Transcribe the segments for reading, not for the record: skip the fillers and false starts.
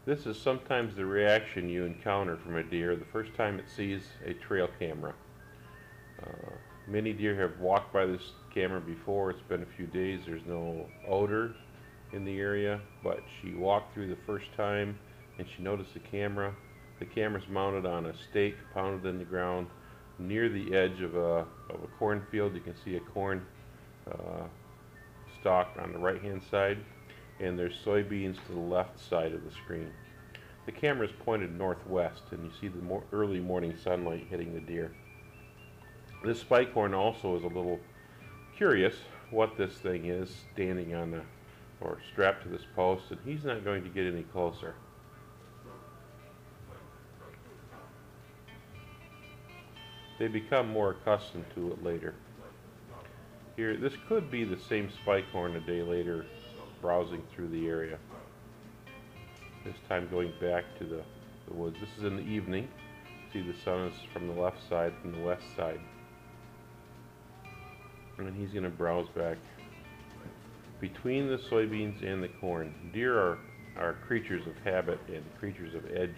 This is sometimes the reaction you encounter from a deer the first time it sees a trail camera. Many deer have walked by this camera before. It's been a few days. There's no odor in the area, but she walked through the first time and she noticed the camera. The camera's mounted on a stake pounded in the ground near the edge of a cornfield. You can see a corn stalk on the right hand side, and there's soybeans to the left side of the screen. The camera is pointed northwest, and you see the early morning sunlight hitting the deer. This spike horn also is a little curious what this thing is standing on or strapped to this post, and he's not going to get any closer. They become more accustomed to it later. Here, this could be the same spike horn a day later, browsing through the area. This time going back to the woods. This is in the evening. See, the sun is from the left side, from the west side. And he's going to browse back between the soybeans and the corn. Deer are creatures of habit and creatures of edge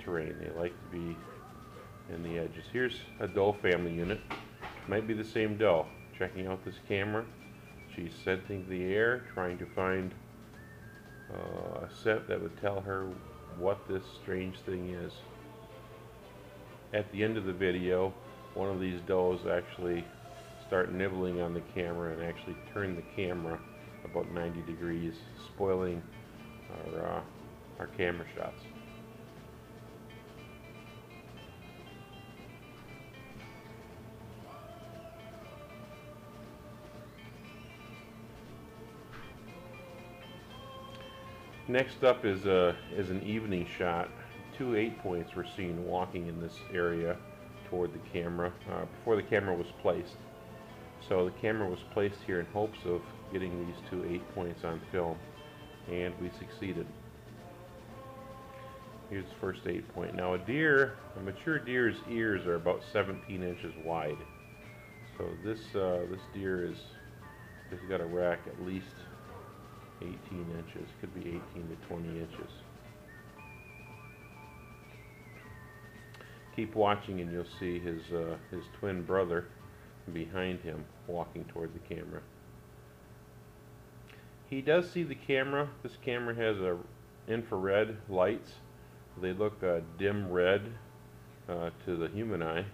terrain. They like to be in the edges. Here's a doe family unit. Might be the same doe. Checking out this camera. She's scenting the air, trying to find a scent that would tell her what this strange thing is. At the end of the video, one of these does actually start nibbling on the camera and actually turn the camera about 90 degrees, spoiling our camera shots. Next up is an evening shot. 2 8-points were seen walking in this area toward the camera before the camera was placed. So the camera was placed here in hopes of getting these 2 8-points on film, and we succeeded. Here's the first 8-point. Now a mature deer's ears are about 17 inches wide. So this deer has got a rack at least 18 inches, could be 18 to 20 inches. Keep watching and you'll see his twin brother behind him walking toward the camera. He does see the camera. This camera has infrared lights. They look dim red to the human eye,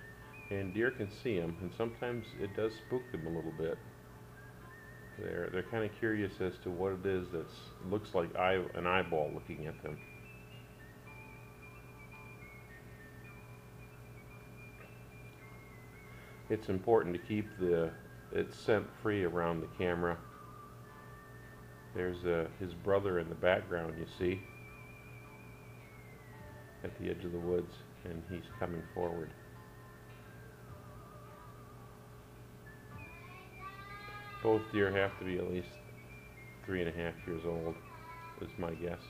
and deer can see them, and sometimes it does spook them a little bit. They're kind of curious as to what it is that looks like an eyeball looking at them. It's important to keep its scent free around the camera. There's his brother in the background, you see, at the edge of the woods, and he's coming forward. Both deer have to be at least 3.5 years old, is my guess.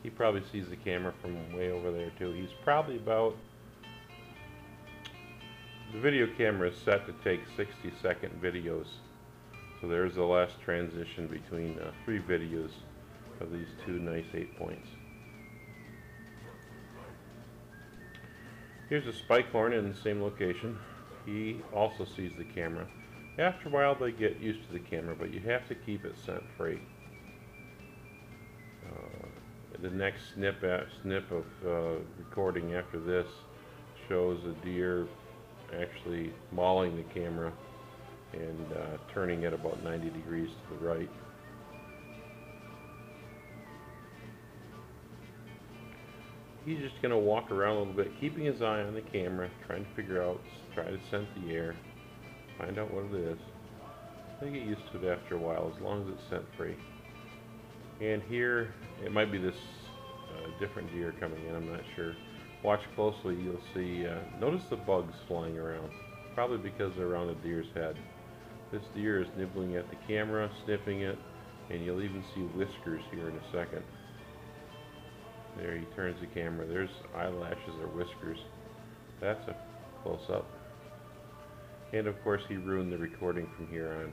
He probably sees the camera from way over there too. He's probably about... The video camera is set to take 60-second videos. So there's the last transition between 3 videos of these 2 nice 8-points. Here's a spike horn in the same location. He also sees the camera. After a while they get used to the camera, but you have to keep it scent free. The next snip of recording after this shows a deer actually mauling the camera and turning it about 90 degrees to the right. He's just going to walk around a little bit, keeping his eye on the camera, trying to figure out, try to scent the air, find out what it is. They get used to it after a while, as long as it's scent free. And here, it might be this different deer coming in, I'm not sure. Watch closely, you'll see, notice the bugs flying around, probably because they're around a deer's head. This deer is nibbling at the camera, sniffing it, And you'll even see whiskers here in a second. There, he turns the camera. There's eyelashes or whiskers. That's a close-up. And of course he ruined the recording from here on.